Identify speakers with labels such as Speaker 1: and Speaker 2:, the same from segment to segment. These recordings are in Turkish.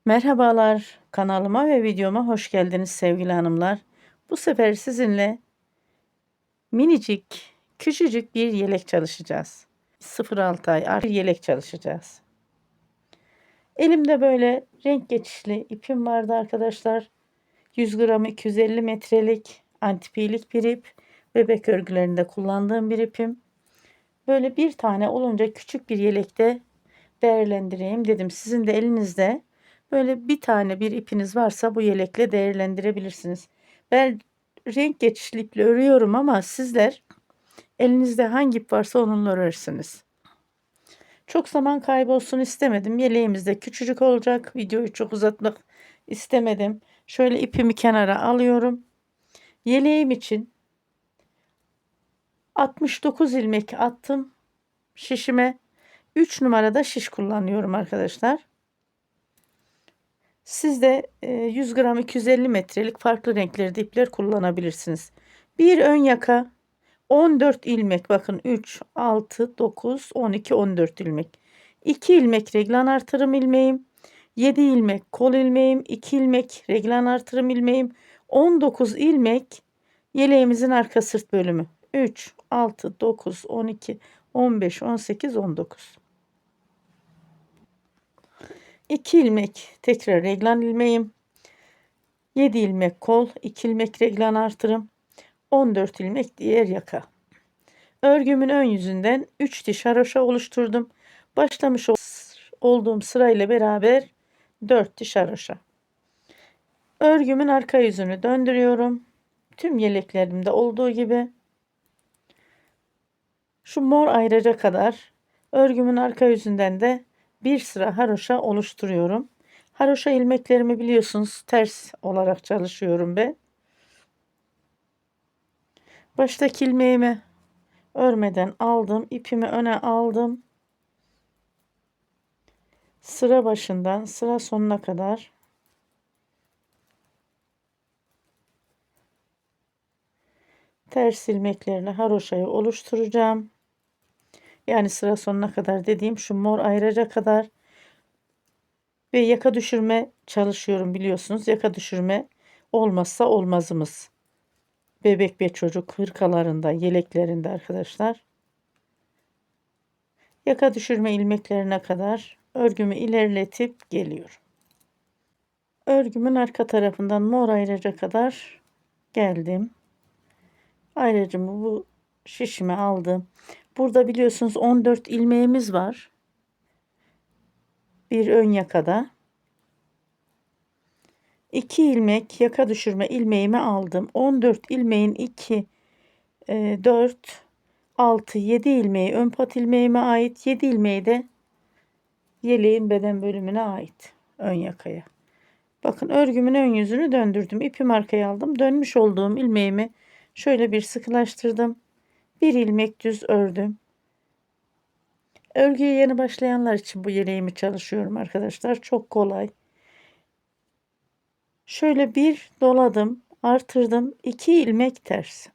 Speaker 1: Merhabalar, kanalıma ve videoma hoş geldiniz sevgili hanımlar. Bu sefer sizinle minicik, küçücük bir yelek çalışacağız. 0-6 ay bir yelek çalışacağız. Elimde böyle renk geçişli ipim vardı arkadaşlar. 100 gramı 250 metrelik antipilik bir ip. Bebek örgülerinde kullandığım bir ipim. Böyle bir tane olunca küçük bir yelekte değerlendireyim dedim. Sizin de elinizde böyle bir tane bir ipiniz varsa bu yelekle değerlendirebilirsiniz. Ben renk geçişli iple örüyorum ama sizler elinizde hangi ip varsa onunla örersiniz. Çok zaman kaybolsun istemedim. Yeleğimiz de küçücük olacak. Videoyu çok uzatmak istemedim. Şöyle ipimi kenara alıyorum. Yeleğim için 69 ilmek attım şişime. 3 numarada şiş kullanıyorum arkadaşlar. Siz de 100 gram 250 metrelik farklı renklerde ipler kullanabilirsiniz. Bir ön yaka 14 ilmek, bakın 3 6 9 12 14 ilmek. 2 ilmek reglan artırım ilmeğim, 7 ilmek kol ilmeğim, 2 ilmek reglan artırım ilmeğim, 19 ilmek yeleğimizin arka sırt bölümü. 3 6 9 12 15 18 19. 2 ilmek tekrar reglan ilmeğim, 7 ilmek kol, 2 ilmek reglan artırım, 14 ilmek diğer yaka. Örgümün ön yüzünden 3 diş haroşa oluşturdum. Başlamış olduğum sırayla beraber 4 diş haroşa. Örgümün arka yüzünü döndürüyorum. Tüm yeleklerimde olduğu gibi şu mor ayraca kadar örgümün arka yüzünden de bir sıra haroşa oluşturuyorum. Haroşa ilmeklerimi biliyorsunuz ters olarak çalışıyorum ben. Baştaki ilmeğimi örmeden aldım, ipimi öne aldım. Sıra başından sıra sonuna kadar ters ilmeklerle haroşayı oluşturacağım. Yani sıra sonuna kadar dediğim şu mor ayıraca kadar ve yaka düşürme çalışıyorum biliyorsunuz. Yaka düşürme olmazsa olmazımız. Bebek ve çocuk hırkalarında, yeleklerinde arkadaşlar. Yaka düşürme ilmeklerine kadar örgümü ilerletip geliyorum. Örgümün arka tarafından mor ayıraca kadar geldim. Ayracımı bu şişime aldım. Burada biliyorsunuz 14 ilmeğimiz var. Bir ön yakada. 2 ilmek yaka düşürme ilmeğimi aldım. 14 ilmeğin 2, 4, 6, 7 ilmeği ön pat ilmeğime ait. 7 ilmeği de yeleğin beden bölümüne ait. Ön yakaya. Bakın örgümün ön yüzünü döndürdüm. İpimi arkaya aldım. Dönmüş olduğum ilmeğimi şöyle bir sıkılaştırdım. Bir ilmek düz ördüm. Örgüye yeni başlayanlar için bu yeleğimi çalışıyorum arkadaşlar. Çok kolay. Şöyle bir doladım, artırdım. 2 ilmek ters.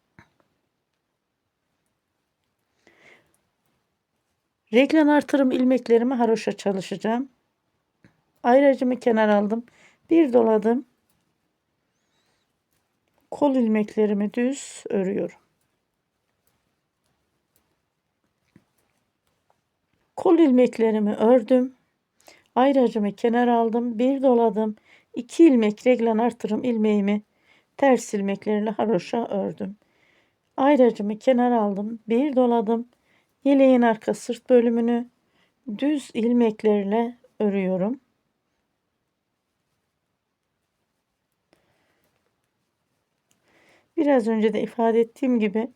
Speaker 1: Reglen artırım ilmeklerimi haroşa çalışacağım. Ayracımı kenar aldım. Bir doladım. Kol ilmeklerimi düz örüyorum. Kol ilmeklerimi ördüm. Ayracımı kenar aldım. Bir doladım. 2 ilmek reglen artırım ilmeğimi ters ilmeklerle haroşa ördüm. Ayracımı kenar aldım. Bir doladım. Yeleğin arka sırt bölümünü düz ilmeklerle örüyorum. Biraz önce de ifade ettiğim gibi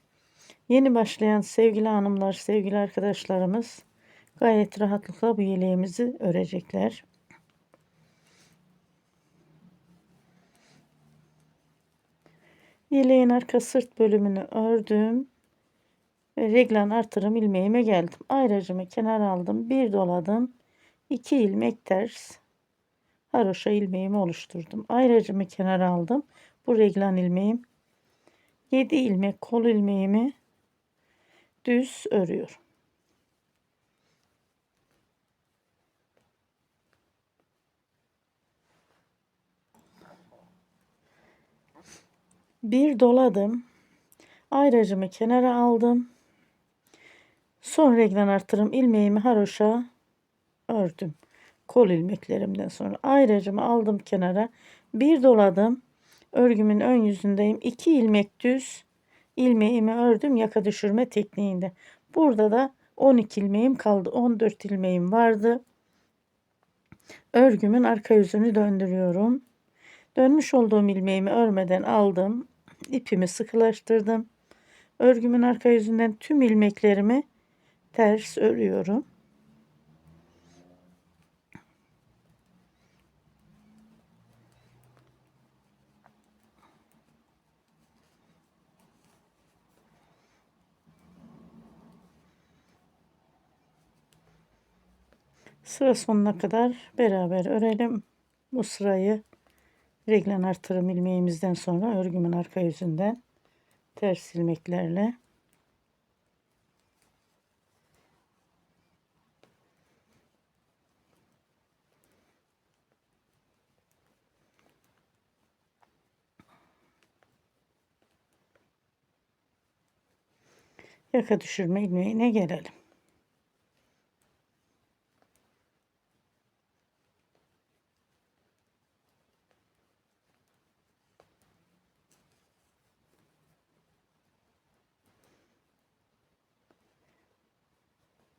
Speaker 1: yeni başlayan sevgili hanımlar, sevgili arkadaşlarımız gayet rahatlıkla bu yeleğimizi örecekler. Yeleğin arka sırt bölümünü ördüm ve reglen artırım ilmeğime geldim. Ayracımı kenar aldım, bir doladım, 2 ilmek ters haroşa ilmeğimi oluşturdum. Ayracımı kenar aldım. Bu reglen ilmeğim. 7 ilmek kol ilmeğimi düz örüyorum. Bir doladım. Ayracımı kenara aldım. Son reglen artırım ilmeğimi haroşa ördüm. Kol ilmeklerimden sonra ayracımı aldım kenara. Bir doladım. Örgümün ön yüzündeyim. 2 ilmek düz ilmeğimi ördüm yaka düşürme tekniğinde. Burada da 12 ilmeğim kaldı. 14 ilmeğim vardı. Örgümün arka yüzünü döndürüyorum. Dönmüş olduğum ilmeğimi örmeden aldım. İpimi sıkılaştırdım. Örgümün arka yüzünden tüm ilmeklerimi ters örüyorum. Sıra sonuna kadar beraber örelim. Bu sırayı reglen artırım ilmeğimizden sonra örgümün arka yüzünden ters ilmeklerle yaka düşürme ilmeğine gelelim.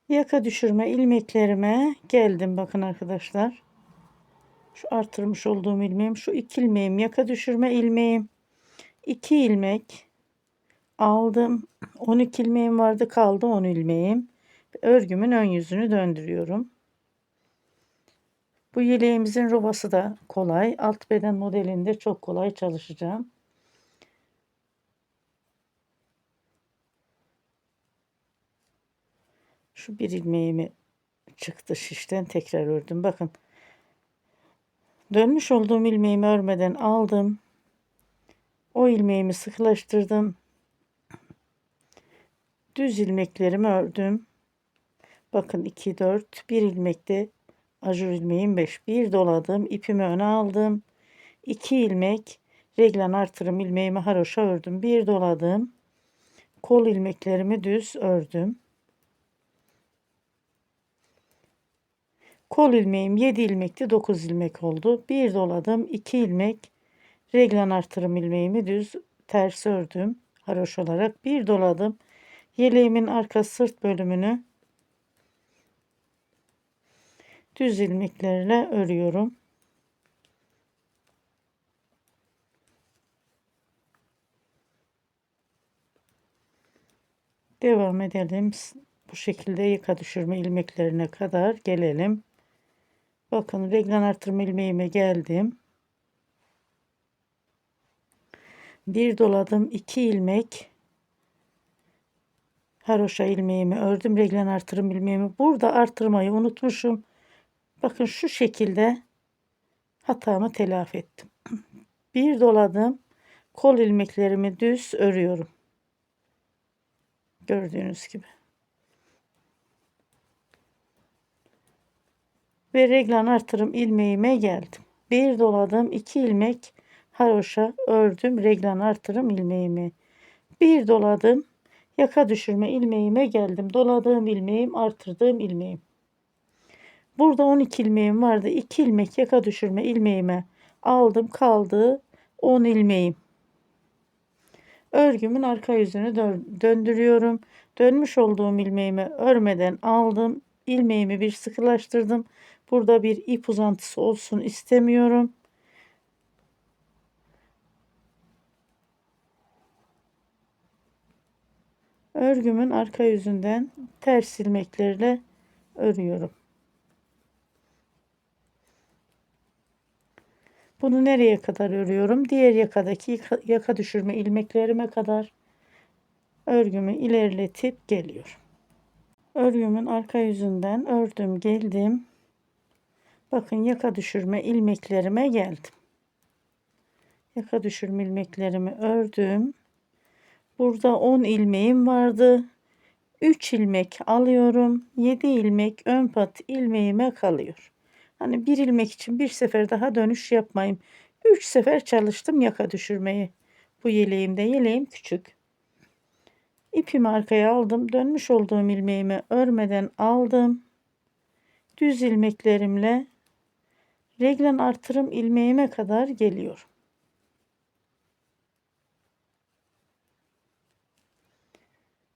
Speaker 1: Yaka düşürme ilmeklerime geldim bakın arkadaşlar. Şu artırmış olduğum ilmeğim, şu 2 ilmeğim yaka düşürme ilmeğim. 2 ilmek aldım. 12 ilmeğim vardı, kaldı 10 ilmeğim. Örgümün ön yüzünü döndürüyorum. Bu yeleğimizin robası da kolay. Alt beden modelinde çok kolay çalışacağım. Şu bir ilmeğimi çıktı şişten tekrar ördüm. Bakın. Dönmüş olduğum ilmeğimi örmeden aldım. O ilmeğimi sıkılaştırdım. Düz ilmeklerimi ördüm. Bakın 2 4 bir ilmekte ajur ilmeğim 5. Bir doladım. İpimi öne aldım. 2 ilmek reglen artırım ilmeğimi haroşa ördüm. Bir doladım. Kol ilmeklerimi düz ördüm. Kol ilmeğim 7 ilmekti, 9 ilmek oldu. Bir doladım. 2 ilmek reglen artırım ilmeğimi düz ters ördüm. Haroş olarak bir doladım. Yeleğimin arka sırt bölümünü düz ilmeklerle örüyorum. Devam edelim. Bu şekilde yaka düşürme ilmeklerine kadar gelelim. Bakın reglen artırma ilmeğime geldim. Bir doladım. 2 ilmek haroşa ilmeğimi ördüm. Reglen artırım ilmeğimi. Burada artırmayı unutmuşum. Bakın şu şekilde hatamı telafi ettim. Bir doladım. Kol ilmeklerimi düz örüyorum. Gördüğünüz gibi. Ve reglen artırım ilmeğime geldim. Bir doladım. 2 ilmek haroşa ördüm. Reglen artırım ilmeğimi. Bir doladım. Yaka düşürme ilmeğime geldim. Doladığım ilmeğim, artırdığım ilmeğim. Burada 12 ilmeğim vardı. 2 ilmek yaka düşürme ilmeğime aldım. Kaldı 10 ilmeğim. Örgümün arka yüzünü döndürüyorum. Dönmüş olduğum ilmeğimi örmeden aldım. İlmeğimi bir sıkılaştırdım. Burada bir ip uzantısı olsun istemiyorum. Örgümün arka yüzünden ters ilmeklerle örüyorum. Bunu nereye kadar örüyorum? Diğer yakadaki yaka düşürme ilmeklerime kadar örgümü ilerletip geliyorum. Örgümün arka yüzünden ördüm, geldim. Bakın yaka düşürme ilmeklerime geldim. Yaka düşürme ilmeklerimi ördüm. Burada 10 ilmeğim vardı. 3 ilmek alıyorum. 7 ilmek ön pat ilmeğime kalıyor. Hani bir ilmek için bir sefer daha dönüş yapmayayım. 3 sefer çalıştım yaka düşürmeyi. Bu yeleğim küçük. İpimi arkaya aldım. Dönmüş olduğum ilmeğimi örmeden aldım. Düz ilmeklerimle reglen artırım ilmeğime kadar geliyorum.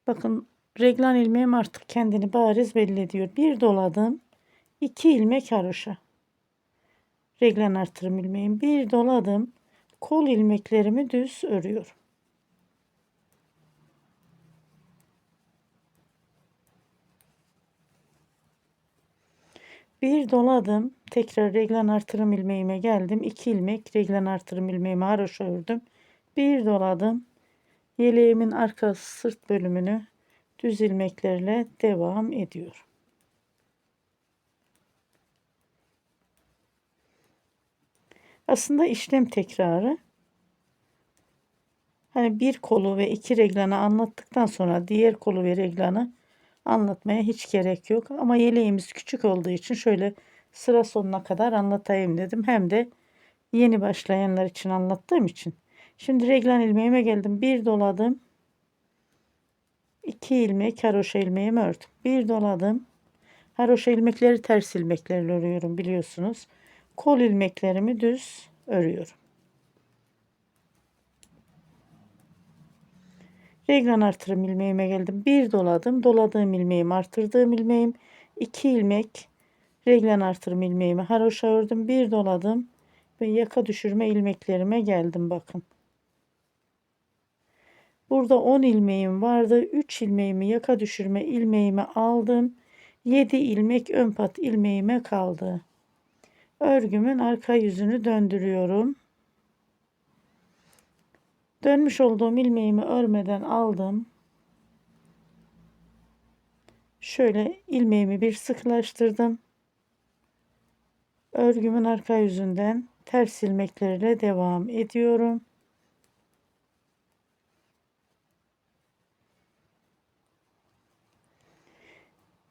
Speaker 1: Bakın reglen ilmeğim artık kendini bariz belli ediyor. Bir doladım. 2 ilmek haroşa. Reglen artırım ilmeğim. Bir doladım. Kol ilmeklerimi düz örüyorum. Bir doladım. Tekrar reglen artırım ilmeğime geldim. 2 ilmek reglen artırım ilmeğimi haroşa ördüm. Bir doladım. Yeleğimin arka sırt bölümünü düz ilmeklerle devam ediyorum. Aslında işlem tekrarı. Hani bir kolu ve iki reglanı anlattıktan sonra diğer kolu ve reglanı anlatmaya hiç gerek yok. Ama yeleğimiz küçük olduğu için şöyle sıra sonuna kadar anlatayım dedim. Hem de yeni başlayanlar için anlattığım için. Şimdi reglan ilmeğime geldim. Bir doladım. 2 ilmek haroşa ilmeğimi ördüm. Bir doladım. Haroşa ilmekleri ters ilmeklerle örüyorum biliyorsunuz. Kol ilmeklerimi düz örüyorum. Reglan artırım ilmeğime geldim. Bir doladım. Doladığım ilmeğim artırdığım ilmeğim. 2 ilmek reglan artırım ilmeğimi haroşa ördüm. Bir doladım ve yaka düşürme ilmeklerime geldim bakın. Burada 10 ilmeğim vardı. 3 ilmeğimi yaka düşürme ilmeğime aldım. 7 ilmek ön pat ilmeğime kaldı. Örgümün arka yüzünü döndürüyorum. Dönmüş olduğum ilmeğimi örmeden aldım. Şöyle ilmeğimi bir sıkılaştırdım. Örgümün arka yüzünden ters ilmeklerle devam ediyorum.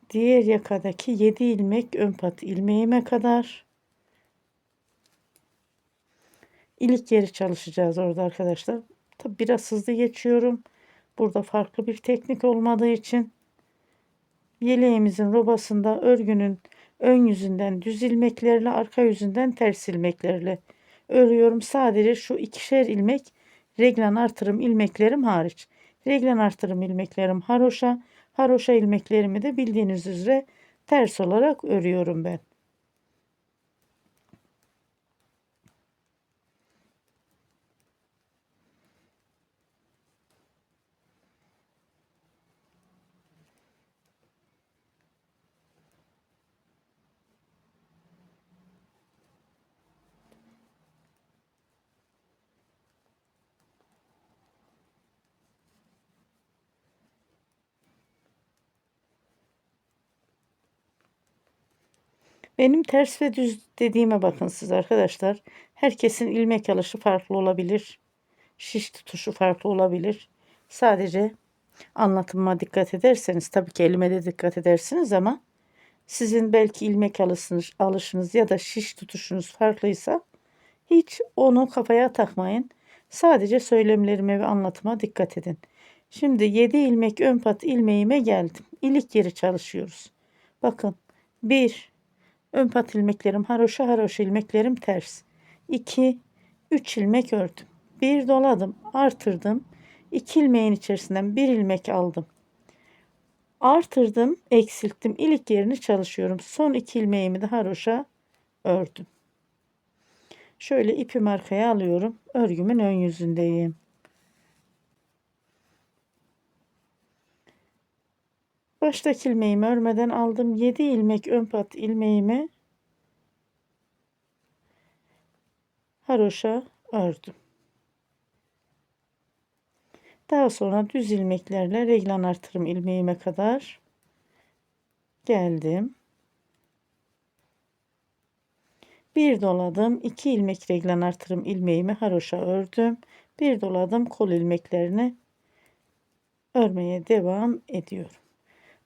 Speaker 1: Diğer yakadaki 7 ilmek ön pat ilmeğime kadar ilik yeri çalışacağız orada arkadaşlar. Tabi biraz hızlı geçiyorum. Burada farklı bir teknik olmadığı için yeleğimizin robasında örgünün ön yüzünden düz ilmeklerle arka yüzünden ters ilmeklerle örüyorum. Sadece şu ikişer ilmek reglen artırım ilmeklerim hariç. Reglen artırım ilmeklerim haroşa. Haroşa ilmeklerimi de bildiğiniz üzere ters olarak örüyorum ben. Benim ters ve düz dediğime bakın siz arkadaşlar. Herkesin ilmek alışı farklı olabilir. Şiş tutuşu farklı olabilir. Sadece anlatıma dikkat ederseniz tabii ki elime de dikkat edersiniz ama sizin belki ilmek alışınız ya da şiş tutuşunuz farklıysa hiç onu kafaya takmayın. Sadece söylemlerime ve anlatıma dikkat edin. Şimdi 7 ilmek ön pat ilmeğime geldim. İlik yeri çalışıyoruz. Bakın 1 ön pat ilmeklerim haroşa haroşa ilmeklerim ters. 2 3 ilmek ördüm. Bir doladım, artırdım. 2 ilmeğin içerisinden bir ilmek aldım. Artırdım, eksilttim. İlik yerini çalışıyorum. Son 2 ilmeğimi de haroşa ördüm. Şöyle ipimi arkaya alıyorum. Örgümün ön yüzündeyim. Baştaki ilmeğimi örmeden aldım. 7 ilmek ön pat ilmeğimi haroşa ördüm. Daha sonra düz ilmeklerle reglan artırım ilmeğime kadar geldim. Bir doladım. 2 ilmek reglan artırım ilmeğimi haroşa ördüm. Bir doladım. Kol ilmeklerini örmeye devam ediyorum.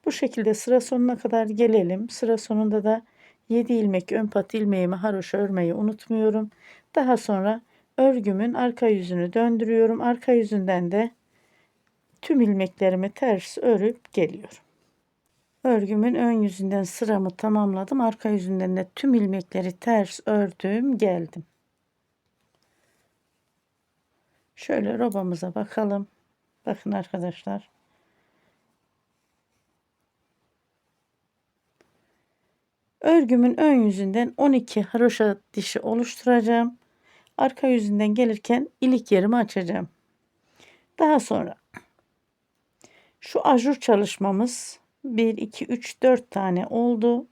Speaker 1: Bu şekilde sıra sonuna kadar gelelim. Sıra sonunda da 7 ilmek ön pat ilmeğimi haroşa örmeyi unutmuyorum. Daha sonra örgümün arka yüzünü döndürüyorum. Arka yüzünden de tüm ilmeklerimi ters örüp geliyorum. Örgümün ön yüzünden sıramı tamamladım. Arka yüzünden de tüm ilmekleri ters ördüm, geldim. Şöyle robamıza bakalım. Bakın arkadaşlar. Örgümün ön yüzünden 12 haroşa dişi oluşturacağım. Arka yüzünden gelirken ilik yerimi açacağım. Daha sonra şu ajur çalışmamız 1, 2, 3, 4 tane oldu.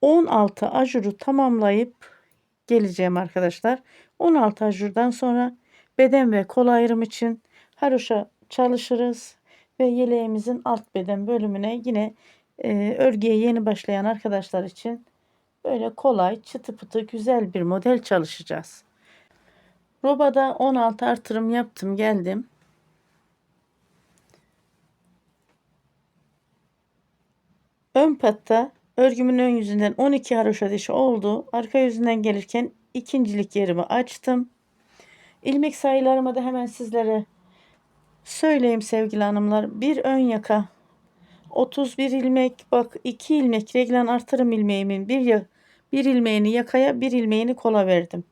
Speaker 1: 16 ajuru tamamlayıp geleceğim arkadaşlar. 16 ajurdan sonra beden ve kol ayrım için haroşa çalışırız ve yeleğimizin alt beden bölümüne yine örgüye yeni başlayan arkadaşlar için böyle kolay, çıtı pıtı güzel bir model çalışacağız. Robada 16 artırım yaptım, geldim. Ön patta örgümün ön yüzünden 12 haroşa dişi oldu. Arka yüzünden gelirken ikincilik yerimi açtım. İlmek sayılarımı da hemen sizlere söyleyeyim sevgili hanımlar. Bir ön yaka 31 ilmek, bak 2 ilmek reglen artırım ilmeğimin bir ilmeğini yakaya, bir ilmeğini kola verdim.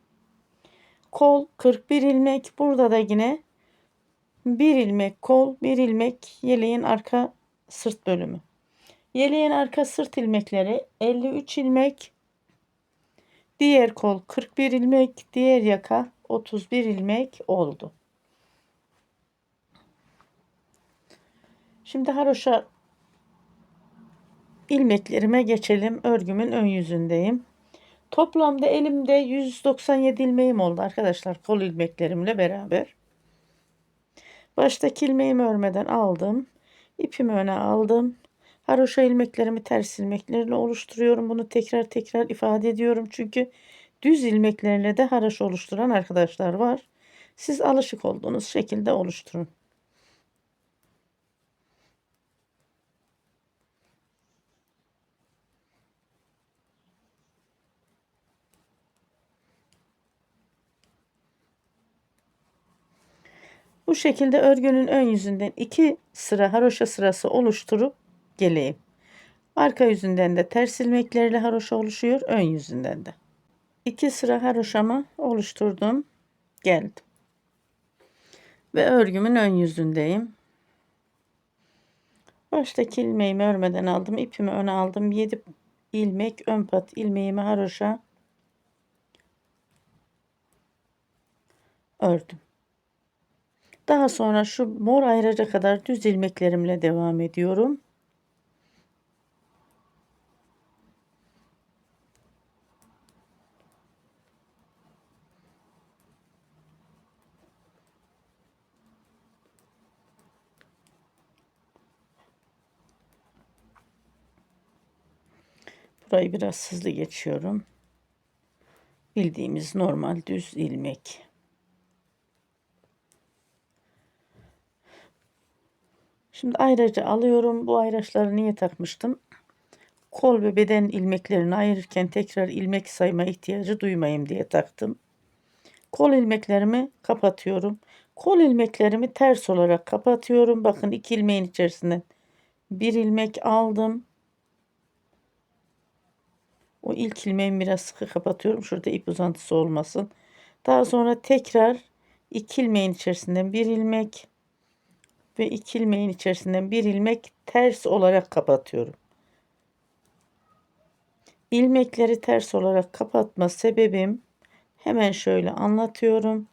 Speaker 1: Kol 41 ilmek. Burada da yine bir ilmek kol, bir ilmek yeleğin arka sırt bölümü. Yeleğin arka sırt ilmekleri 53 ilmek. Diğer kol 41 ilmek, diğer yaka 31 ilmek oldu. Şimdi haroşa ilmeklerime geçelim. Örgümün ön yüzündeyim. Toplamda elimde 197 ilmeğim oldu arkadaşlar, kol ilmeklerimle beraber. Baştaki ilmeğimi örmeden aldım. İpimi öne aldım. Haroşa ilmeklerimi ters ilmeklerle oluşturuyorum. Bunu tekrar tekrar ifade ediyorum. Çünkü düz ilmeklerle de haroşa oluşturan arkadaşlar var. Siz alışık olduğunuz şekilde oluşturun. Bu şekilde örgünün ön yüzünden 2 sıra haroşa sırası oluşturup geleyim. Arka yüzünden de ters ilmeklerle haroşa oluşuyor, ön yüzünden de. 2 sıra haroşamı oluşturdum, geldim. Ve örgümün ön yüzündeyim. Baştaki ilmeğimi örmeden aldım. İpimi öne aldım. 7 ilmek ön pat ilmeğimi haroşa ördüm. Daha sonra şu mor ayraca kadar düz ilmeklerimle devam ediyorum. Burayı biraz hızlı geçiyorum. Bildiğimiz normal düz ilmek. Şimdi ayracı alıyorum. Bu ayraçları niye takmıştım? Kol ve beden ilmeklerini ayırırken tekrar ilmek sayma ihtiyacı duymayayım diye taktım. Kol ilmeklerimi kapatıyorum. Kol ilmeklerimi ters olarak kapatıyorum. Bakın 2 ilmeğin içerisinden bir ilmek aldım. O ilk ilmeğimi biraz sıkı kapatıyorum. Şurada ip uzantısı olmasın. Daha sonra tekrar 2 ilmeğin içerisinden bir ilmek ve 2 ilmeğin içerisinden bir ilmek ters olarak kapatıyorum. İlmekleri ters olarak kapatma sebebim, hemen şöyle anlatıyorum.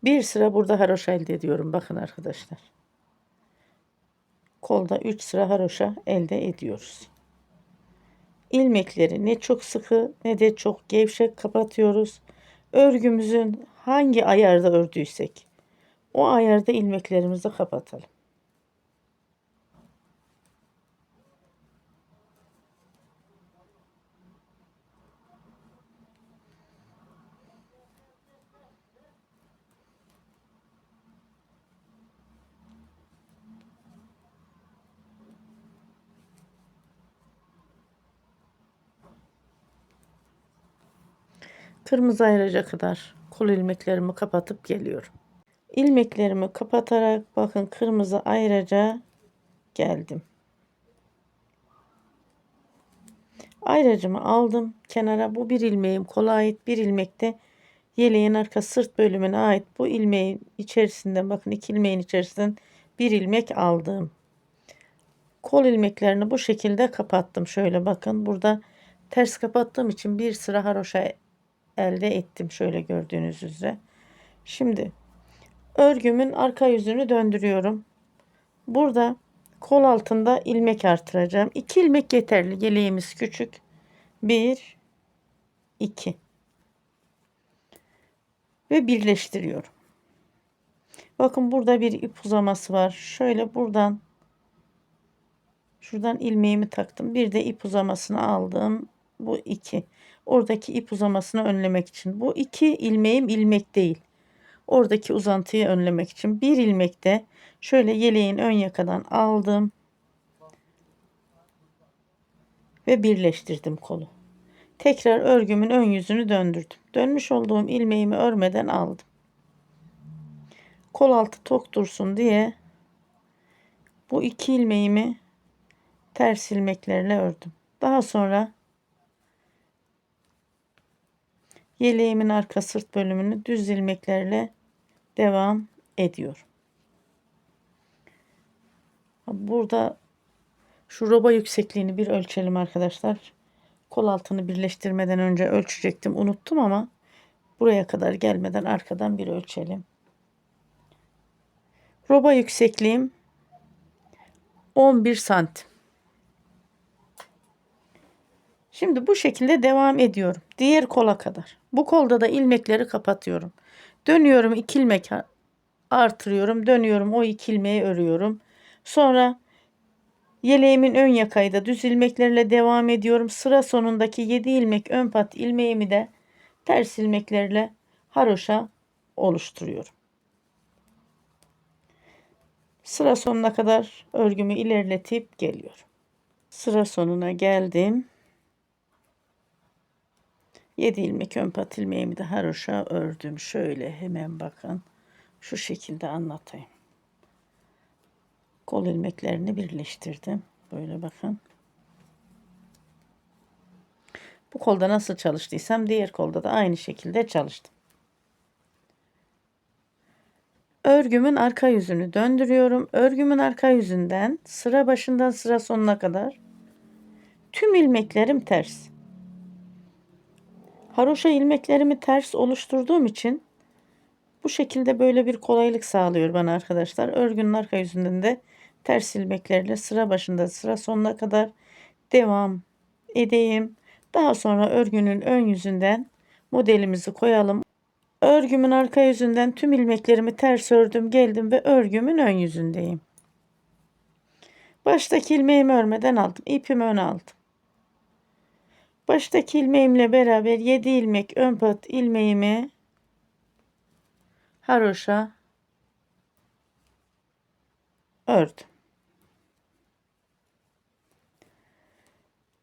Speaker 1: Bir sıra burada haroşa elde ediyorum. Bakın arkadaşlar. Kolda 3 sıra haroşa elde ediyoruz. İlmekleri ne çok sıkı ne de çok gevşek kapatıyoruz. Örgümüzün hangi ayarda ördüysek o ayarda ilmeklerimizi kapatalım. Kırmızı ayraca kadar kol ilmeklerimi kapatıp geliyorum. İlmeklerimi kapatarak bakın kırmızı ayraca geldim. Ayracımı aldım kenara. Bu bir ilmeğim kola ait, bir ilmek de yeleğin arka sırt bölümüne ait. Bu ilmeğin içerisinden bakın iki ilmeğin içerisinden bir ilmek aldım. Kol ilmeklerini bu şekilde kapattım. Şöyle bakın burada ters kapattığım için bir sıra haroşa elde ettim. Şöyle gördüğünüz üzere. Şimdi örgümün arka yüzünü döndürüyorum. Burada kol altında ilmek artıracağım. 2 ilmek yeterli. Yeleğimiz küçük. 1 2 ve birleştiriyorum. Bakın burada bir ip uzaması var. Şöyle şuradan ilmeğimi taktım. Bir de ip uzamasını aldım. Bu 2. Oradaki ip uzamasını önlemek için. Bu 2 ilmeğim ilmek değil. Oradaki uzantıyı önlemek için. Bir ilmek de şöyle yeleğin ön yakadan aldım. Ve birleştirdim kolu. Tekrar örgümün ön yüzünü döndürdüm. Dönmüş olduğum ilmeğimi örmeden aldım. Kol altı tok dursun diye bu iki ilmeğimi ters ilmeklerle ördüm. Daha sonra yeleğimin arka sırt bölümünü düz ilmeklerle devam ediyorum. Burada şu roba yüksekliğini bir ölçelim arkadaşlar. Kol altını birleştirmeden önce ölçecektim, unuttum ama buraya kadar gelmeden arkadan bir ölçelim. Roba yüksekliğim 11 santim. Şimdi bu şekilde devam ediyorum. Diğer kola kadar. Bu kolda da ilmekleri kapatıyorum. Dönüyorum, 2 ilmek artırıyorum. Dönüyorum, o 2 ilmeği örüyorum. Sonra yeleğimin ön yakayı da düz ilmeklerle devam ediyorum. Sıra sonundaki 7 ilmek ön pat ilmeğimi de ters ilmeklerle haroşa oluşturuyorum. Sıra sonuna kadar örgümü ilerletip geliyorum. Sıra sonuna geldim. 7 ilmek ön pat ilmeğimi de haroşa ördüm. Şöyle hemen bakın. Şu şekilde anlatayım. Kol ilmeklerini birleştirdim. Böyle bakın. Bu kolda nasıl çalıştıysam diğer kolda da aynı şekilde çalıştım. Örgümün arka yüzünü döndürüyorum. Örgümün arka yüzünden sıra başından sıra sonuna kadar tüm ilmeklerim ters. Haroşa ilmeklerimi ters oluşturduğum için bu şekilde böyle bir kolaylık sağlıyor bana arkadaşlar. Örgünün arka yüzünden de ters ilmeklerle sıra başında sıra sonuna kadar devam edeyim. Daha sonra örgünün ön yüzünden modelimizi koyalım. Örgümün arka yüzünden tüm ilmeklerimi ters ördüm, geldim ve örgümün ön yüzündeyim. Baştaki ilmeğimi örmeden aldım. İpimi öne aldım. Baştaki ilmeğimle beraber 7 ilmek ön pat ilmeğimi haroşa ördüm.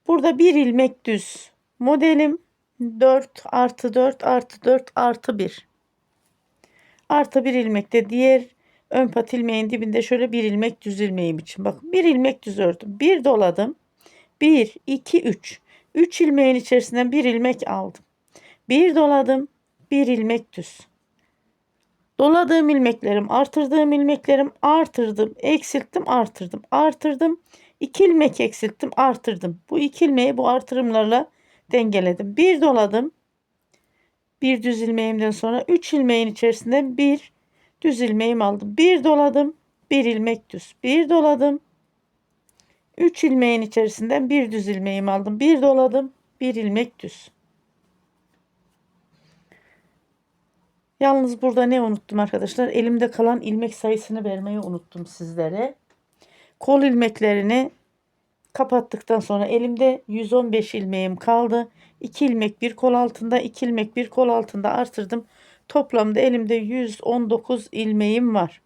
Speaker 1: Burada bir ilmek düz. Modelim 4 artı 4 artı 4 artı 1. Artı bir ilmek de diğer ön pat ilmeğin dibinde şöyle bir ilmek düz ilmeğim için. Bakın bir ilmek düz ördüm. Bir doladım. 1, 2, 3. 3 ilmeğin içerisinden bir ilmek aldım. Bir doladım. Bir ilmek düz. Doladığım ilmeklerim, artırdığım ilmeklerim, artırdım, eksilttim, artırdım, artırdım. 2 ilmek eksilttim, artırdım. Bu 2 ilmeği bu artırımlarla dengeledim. Bir doladım. Bir düz ilmeğimden sonra 3 ilmeğin içerisinden bir düz ilmeğimi aldım. Bir doladım, bir ilmek düz. Bir doladım. 3 ilmeğin içerisinden bir düz ilmeğimi aldım. Bir doladım, bir ilmek düz. Yalnız burada ne unuttum arkadaşlar? Elimde kalan ilmek sayısını vermeyi unuttum sizlere. Kol ilmeklerini kapattıktan sonra elimde 115 ilmeğim kaldı. 2 ilmek bir kol altında, 2 ilmek bir kol altında artırdım. Toplamda elimde 119 ilmeğim var.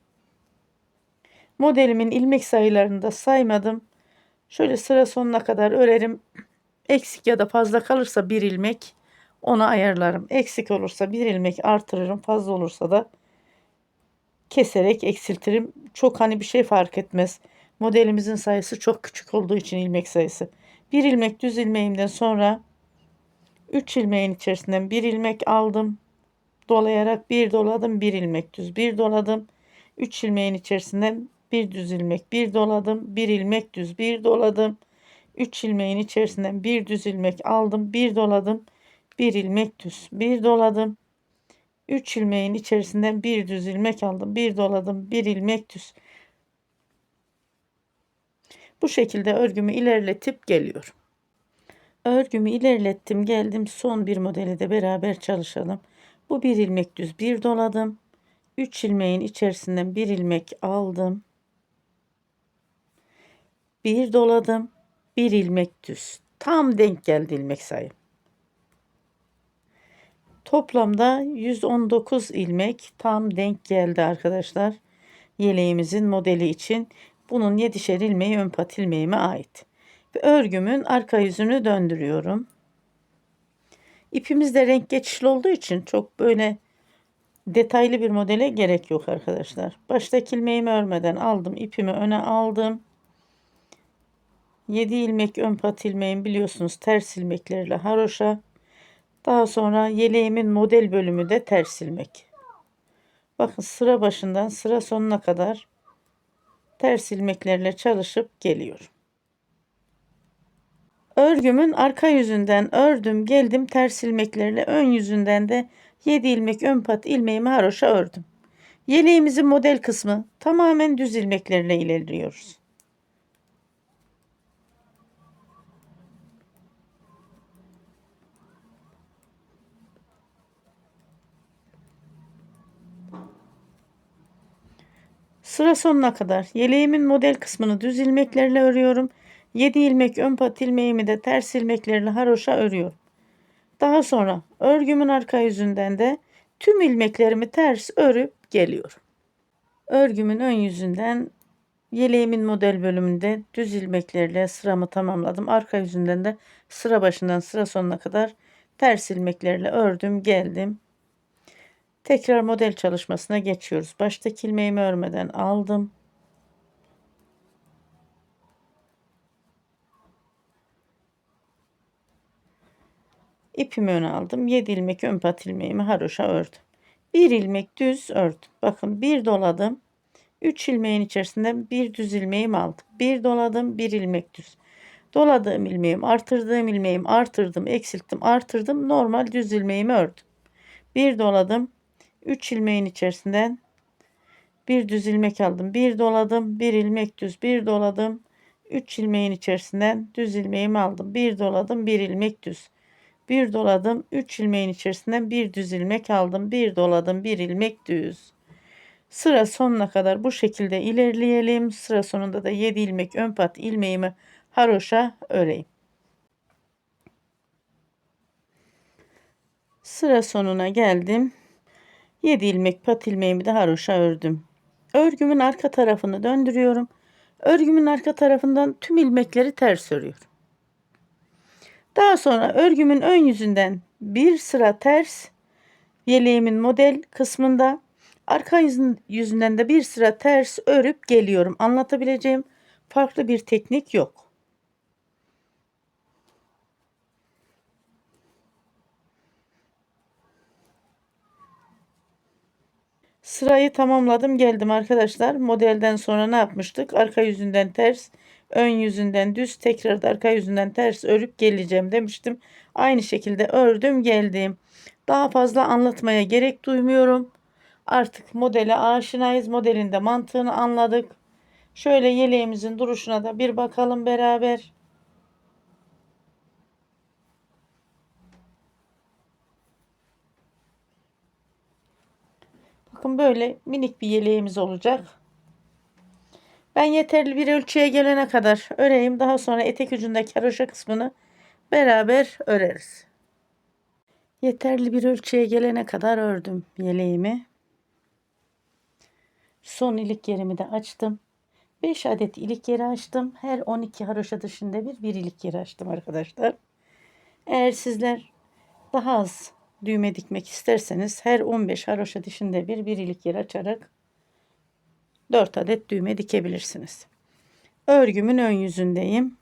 Speaker 1: Modelimin ilmek sayılarını da saymadım. Şöyle sıra sonuna kadar örerim. Eksik ya da fazla kalırsa bir ilmek Onu ayarlarım. Eksik olursa bir ilmek artırırım. Fazla olursa da keserek eksiltirim. Çok hani bir şey fark etmez. Modelimizin sayısı çok küçük olduğu için ilmek sayısı. Bir ilmek düz ilmeğimden sonra 3 ilmeğin içerisinden bir ilmek aldım. Dolayarak bir doladım, bir ilmek düz, bir doladım. 3 ilmeğin içerisinden bir düz ilmek, bir doladım, bir ilmek düz, bir doladım. 3 ilmeğin içerisinden bir düz ilmek aldım, bir doladım, bir ilmek düz, bir doladım. 3 ilmeğin içerisinden bir düz ilmek aldım, bir doladım, bir ilmek düz. Bu şekilde örgümü ilerletip geliyorum. Örgümü ilerlettim, geldim. Son bir modeli de beraber çalışalım. Bu bir ilmek düz, bir doladım. 3 ilmeğin içerisinden bir ilmek aldım. Bir doladım. Bir ilmek düz. Tam denk geldi ilmek sayım. Toplamda 119 ilmek tam denk geldi arkadaşlar. Yeleğimizin modeli için. Bunun 7'şer ilmeği ön pat ilmeğime ait. Ve örgümün arka yüzünü döndürüyorum. İpimiz de renk geçişli olduğu için çok böyle detaylı bir modele gerek yok arkadaşlar. Baştaki ilmeğimi örmeden aldım. İpimi öne aldım. 7 ilmek ön pat ilmeğim biliyorsunuz ters ilmeklerle haroşa. Daha sonra yeleğimin model bölümü de ters ilmek. Bakın sıra başından sıra sonuna kadar ters ilmeklerle çalışıp geliyorum. Örgümün arka yüzünden ördüm geldim ters ilmeklerle, ön yüzünden de 7 ilmek ön pat ilmeğimi haroşa ördüm. Yeleğimizin model kısmı tamamen düz ilmeklerle ilerliyoruz. Sıra sonuna kadar yeleğimin model kısmını düz ilmeklerle örüyorum. 7 ilmek ön pat ilmeğimi de ters ilmeklerle haroşa örüyorum. Daha sonra örgümün arka yüzünden de tüm ilmeklerimi ters örüp geliyorum. Örgümün ön yüzünden yeleğimin model bölümünde düz ilmeklerle sıramı tamamladım. Arka yüzünden de sıra başından sıra sonuna kadar ters ilmeklerle ördüm geldim. Tekrar model çalışmasına geçiyoruz. Baştaki ilmeğimi örmeden aldım. İpimi öne aldım. 7 ilmek ön pat ilmeğimi haroşa ördüm. 1 ilmek düz ördüm. Bakın bir doladım. 3 ilmeğin içerisinden bir düz ilmeğimi aldım. Bir doladım, bir ilmek düz. Doladığım ilmeğim, artırdığım ilmeğim, artırdım, eksilttim, artırdım. Normal düz ilmeğimi ördüm. Bir doladım. 3 ilmeğin içerisinden bir düz ilmek aldım. Bir doladım, bir ilmek düz, bir doladım. 3 ilmeğin içerisinden düz ilmeğimi aldım. Bir doladım, bir ilmek düz. Bir doladım, 3 ilmeğin içerisinden bir düz ilmek aldım. Bir doladım, bir ilmek düz. Sıra sonuna kadar bu şekilde ilerleyelim. Sıra sonunda da 7 ilmek ön pat ilmeğimi haroşa öreyim. Sıra sonuna geldim. 7 ilmek pat ilmeğimi de haroşa ördüm. Örgümün arka tarafını döndürüyorum. Örgümün arka tarafından tüm ilmekleri ters örüyorum. Daha sonra örgümün ön yüzünden bir sıra ters, yeleğimin model kısmında arka yüzünden de bir sıra ters örüp geliyorum. Anlatabileceğim farklı bir teknik yok. Sırayı tamamladım geldim arkadaşlar. Modelden sonra ne yapmıştık? Arka yüzünden ters, ön yüzünden düz, tekrar da arka yüzünden ters örüp geleceğim demiştim. Aynı şekilde ördüm geldim. Daha fazla anlatmaya gerek duymuyorum. Artık modele aşinayız. Modelin de mantığını anladık. Şöyle yeleğimizin duruşuna da bir bakalım beraber. Bakın böyle minik bir yeleğimiz olacak. Ben yeterli bir ölçüye gelene kadar öreyim. Daha sonra etek ucundaki haroşa kısmını beraber öreriz. Yeterli bir ölçüye gelene kadar ördüm yeleğimi. Son ilik yerimi de açtım. 5 adet ilik yeri açtım. Her 12 haroşa dışında bir ilik yeri açtım arkadaşlar. Eğer sizler daha az düğme dikmek isterseniz her 15 haroşa dişinde bir ilik yer açarak 4 adet düğme dikebilirsiniz. Örgümün ön yüzündeyim.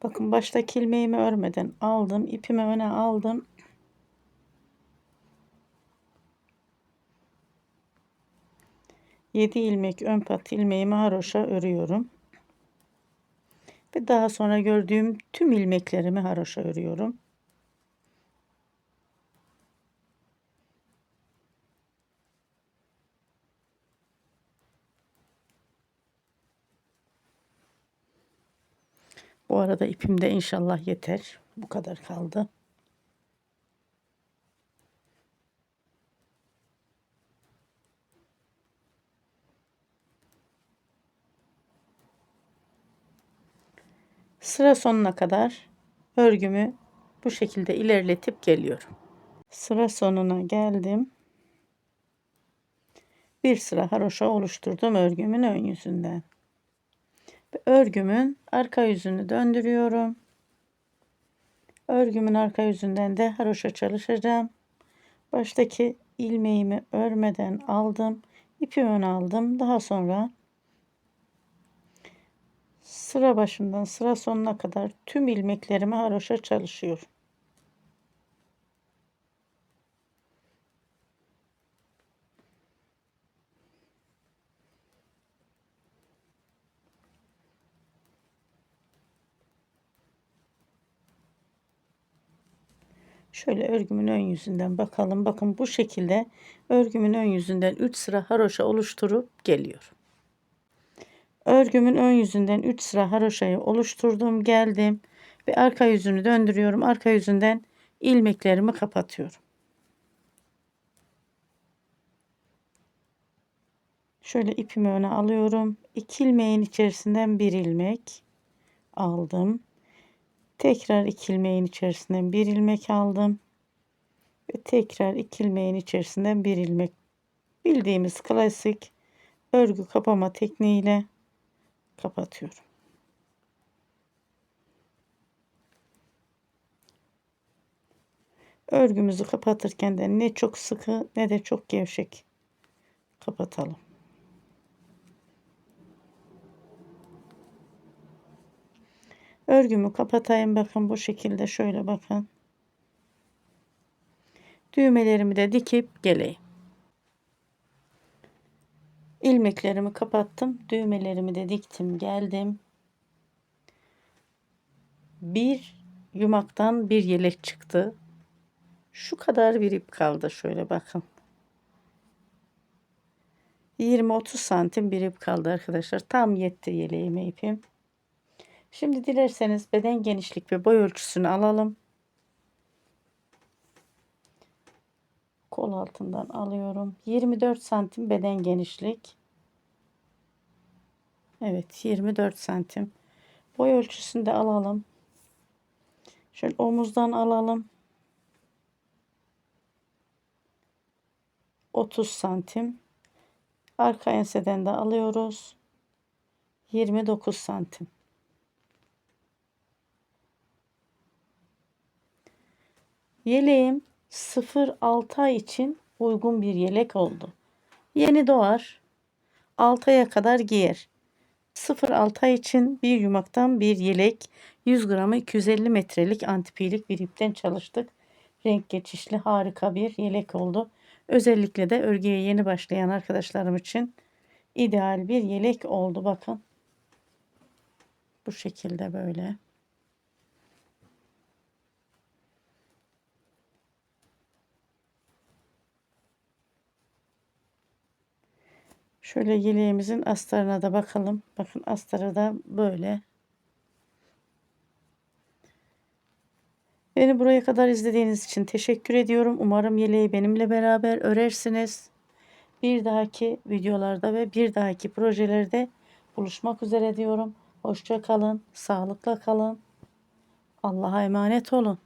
Speaker 1: Bakın baştaki ilmeğimi örmeden aldım. İpimi öne aldım. Yedi ilmek ön pat ilmeğimi haroşa örüyorum. Ve daha sonra gördüğüm tüm ilmeklerimi haroşa örüyorum. Bu arada ipim de inşallah yeter. Bu kadar kaldı. Sıra sonuna kadar örgümü bu şekilde ilerletip geliyorum. Sıra sonuna geldim. Bir sıra haroşa oluşturdum örgümün ön yüzünden. Örgümün arka yüzünü döndürüyorum. Örgümün arka yüzünden de haroşa çalışacağım. Baştaki ilmeğimi örmeden aldım. İpimi öne aldım. Daha sonra sıra başından sıra sonuna kadar tüm ilmeklerimi haroşa çalışıyorum. Şöyle örgümün ön yüzünden bakalım. Bakın bu şekilde örgümün ön yüzünden 3 sıra haroşa oluşturup geliyor. Örgümün ön yüzünden 3 sıra haroşayı oluşturdum, geldim ve arka yüzünü döndürüyorum. Arka yüzünden ilmeklerimi kapatıyorum. Şöyle ipimi öne alıyorum. 2 ilmeğin içerisinden bir ilmek aldım. Tekrar 2 ilmeğin içerisinden bir ilmek aldım. Ve tekrar 2 ilmeğin içerisinden bir ilmek. Bildiğimiz klasik örgü kapama tekniğiyle kapatıyorum. Örgümüzü kapatırken de ne çok sıkı ne de çok gevşek kapatalım. Örgümü kapatayım, bakın bu şekilde, şöyle bakın. Düğmelerimi de dikip geleyim. İlmeklerimi kapattım. Düğmelerimi de diktim, geldim. Bir yumaktan bir yelek çıktı. Şu kadar bir ip kaldı. Şöyle bakın. 20-30 santim bir ip kaldı arkadaşlar. Tam yetti yeleğime ipim. Şimdi dilerseniz beden genişlik ve boy ölçüsünü alalım. Kol altından alıyorum. 24 santim beden genişlik. Evet, 24 santim. Boy ölçüsünü de alalım. Şöyle omuzdan alalım. 30 santim. Arka enseden de alıyoruz. 29 santim. Yeleğim 0-6 ay için uygun bir yelek oldu. Yeni doğar 6 aya kadar giyer. 0-6 ay için bir yumaktan bir yelek, 100 gramı 250 metrelik antipilik bir ipten çalıştık. Renk geçişli harika bir yelek oldu. Özellikle de örgüye yeni başlayan arkadaşlarım için ideal bir yelek oldu. Bakın bu şekilde böyle. Şöyle yeleğimizin astarına da bakalım. Bakın astarı da böyle. Beni buraya kadar izlediğiniz için teşekkür ediyorum. Umarım yeleği benimle beraber örersiniz. Bir dahaki videolarda ve bir dahaki projelerde buluşmak üzere diyorum. Hoşça kalın, sağlıkla kalın. Allah'a emanet olun.